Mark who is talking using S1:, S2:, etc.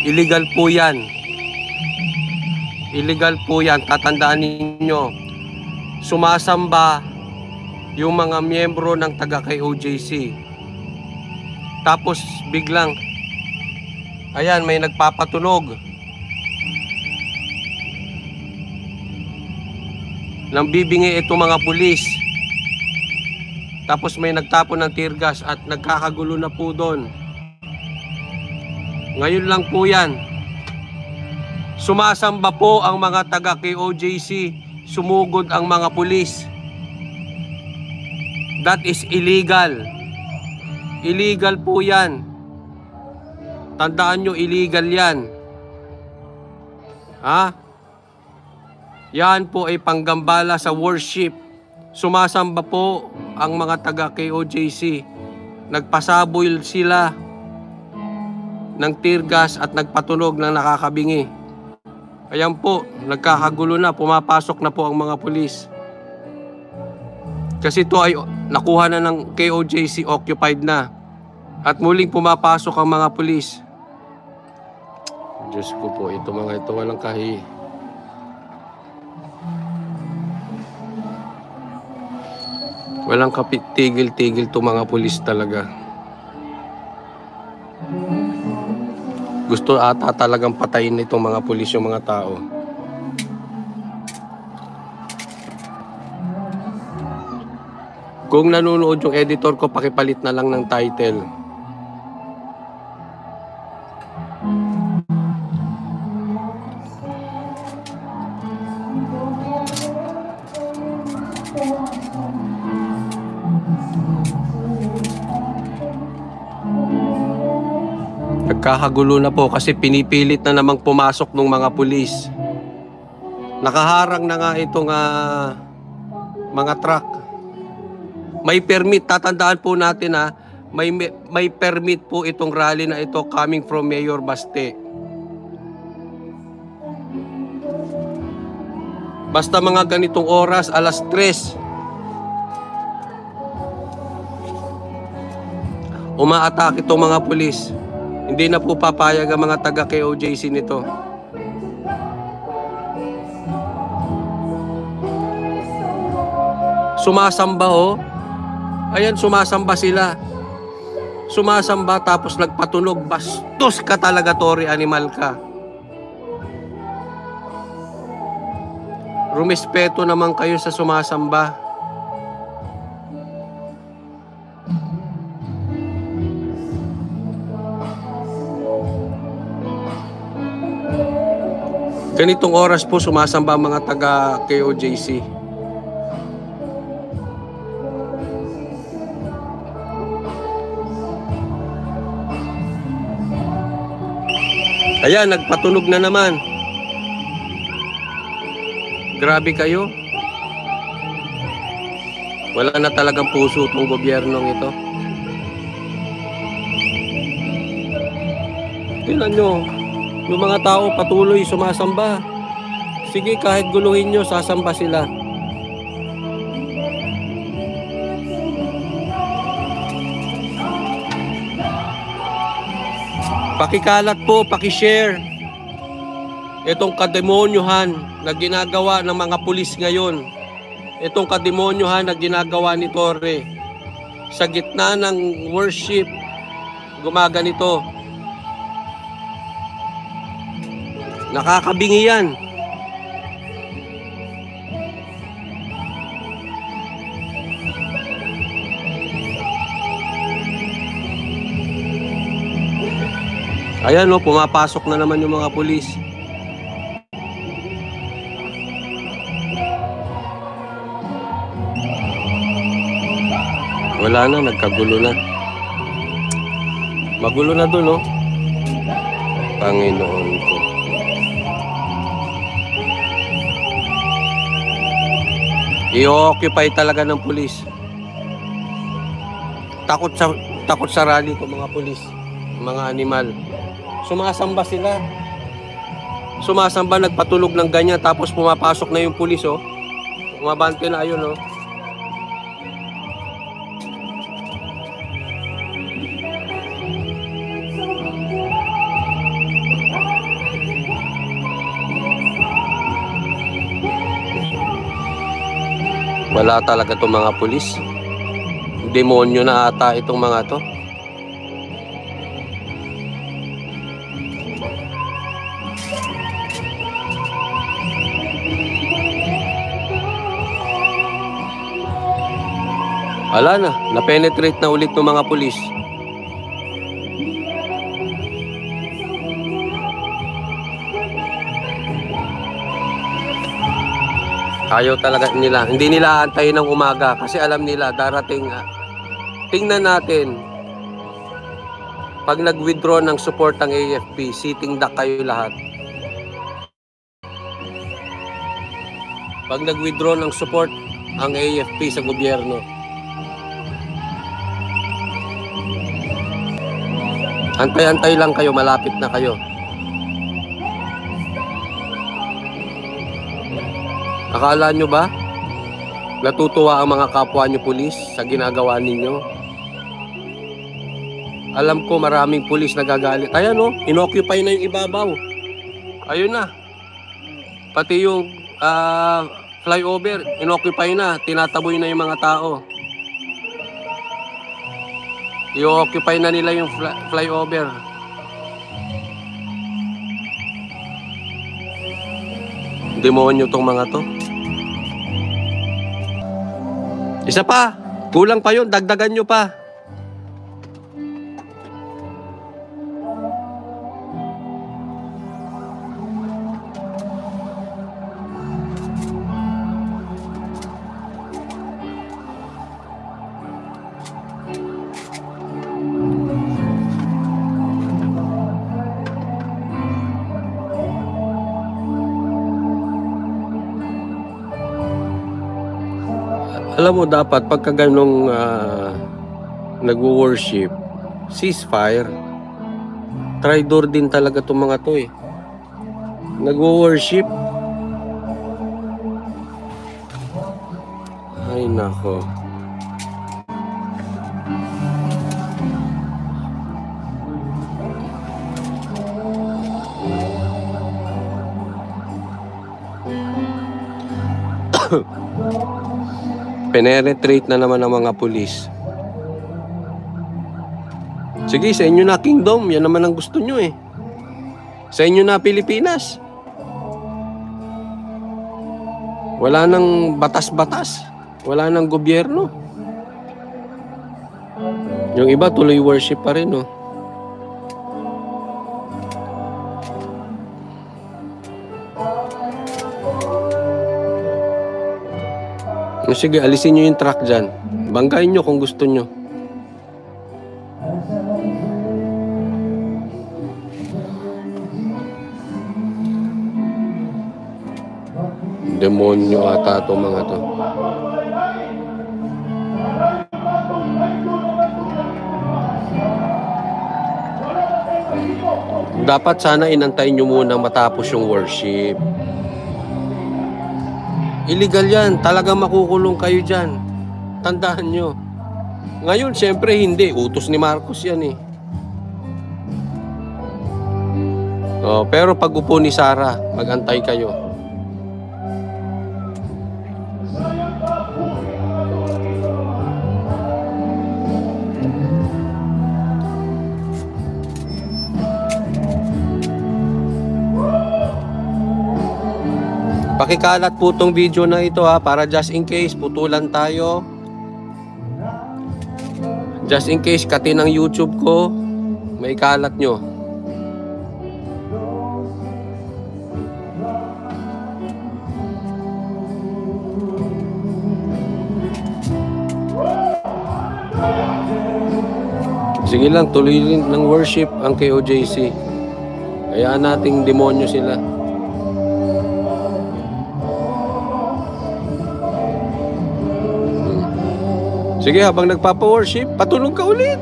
S1: Illegal po yan. Illegal po yan. Tatandaan ninyo. Sumasamba yung mga miyembro ng taga KOJC. Tapos biglang, ayan, may nagpapatunog nang bibingi itong mga pulis. Tapos may nagtapon ng tear gas at nagkakagulo na po doon. Ngayon lang po yan. Sumasamba po ang mga taga KOJC, sumugod ang mga pulis. That is illegal. Illegal po yan. Tandaan nyo, illegal yan. Ha? Yan po ay panggambala sa worship. Sumasamba po ang mga taga KOJC. Nagpasabol sila ng tear gas at nagpatunog ng nakakabingi. Ayan po, nagkakagulo na, pumapasok na po ang mga pulis. Kasi ito ay nakuha na ng KOJC, occupied na. At muling pumapasok ang mga pulis. Diyos ko po, ito mga ito walang kahi. Walang tigil-tigil to mga pulis talaga. Gusto ata talagang patayin itong mga pulis yung mga tao. Kung nanonood yung editor ko, pakipalit na lang ng title. Nagkakagulo na po kasi pinipilit na namang pumasok ng mga pulis. Nakaharang na nga itong mga truck. May permit, tatandaan po natin may permit po itong rally na ito coming from Mayor Baste. Basta mga ganitong oras, alas 3, umaatake itong mga pulis. Hindi na po papayag ang mga taga KOJC nito. Sumasamba oh. Ayan, sumasamba sila. Sumasamba tapos nagpatunog. Bastos ka talaga, Tory, animal ka. Rumespeto naman kayo sa sumasamba. Ganitong oras po sumasamba ang mga taga KOJC. Ayan, nagpatunog na naman. Grabe kayo. Wala na talagang puso itong gobyernong ito. Tingnan nyo. Yung mga tao patuloy sumasamba. Sige, kahit guluhin nyo, sasamba sila. Pakikalat po, pakishare. Itong kademonyohan na ginagawa ng mga pulis ngayon. Itong kademonyohan na ginagawa ni Torre. Sa gitna ng worship, gumaganito. Nakakabingi yan. Ayan o, pumapasok na naman yung mga pulis. Wala na, nagkagulo na. Magulo na dun, oh. Panginoon ko. I-occupy talaga ng pulis. Takot sa rally ko mga pulis, mga animal. Sumasamba sila. Sumasamba, nagpatulog ng ganyan, tapos pumapasok na yung pulis, oh. Umabante na, ayun, oh. Wala talaga itong mga pulis. Demonyo na ata itong mga to. Wala na, na-penetrate na ulit ng mga pulis. Ayaw talaga nila. Hindi nila antayin ng umaga kasi alam nila darating. Tingnan natin. Pag nag-withdraw ng support ang AFP, sitting duck kayo lahat. Pag nag-withdraw ng support ang AFP sa gobyerno, antay-antay lang kayo, malapit na kayo. Akala nyo ba natutuwa ang mga kapwa nyo pulis sa ginagawa ninyo? Alam ko maraming pulis nagagalit. Ayan o, inoccupy na yung ibabaw. Ayun na. Pati yung flyover, inoccupy na. Tinataboy na yung mga tao. I-occupy na nila yung flyover. Demonyo tong mga to. Isa pa, kulang pa yun, dagdagan nyo pa. Alam mo, dapat pagka ganong nag-worship, ceasefire. Traidor din talaga itong mga to eh. Nag-worship. Ay nako. Penetrate na naman ang mga pulis. Sige, sa inyo na kingdom. Yan naman ang gusto nyo eh. Sa inyo na Pilipinas. Wala nang batas-batas. Wala nang gobyerno. Yung iba tuloy worship pa rin, no? Sige, alisin nyo yung truck dyan. Banggain nyo kung gusto nyo. Demonyo ata itong mga to. Dapat sana inantayin nyo muna matapos yung worship. Illegal yan. Talagang makukulong kayo dyan. Tandaan nyo. Ngayon, siyempre hindi. Utos ni Marcos yan eh. Oh, pero pag upo ni Sara, mag-antay kayo. Pakikalat po tong video na ito ha, para just in case putulan tayo. Just in case katin ang YouTube ko, may kalat nyo. Sige lang, tuloy rin ng worship ang KOJC. Hayaan nating demonyo sila. Sige, habang nagpapa-worship, patulog ka ulit.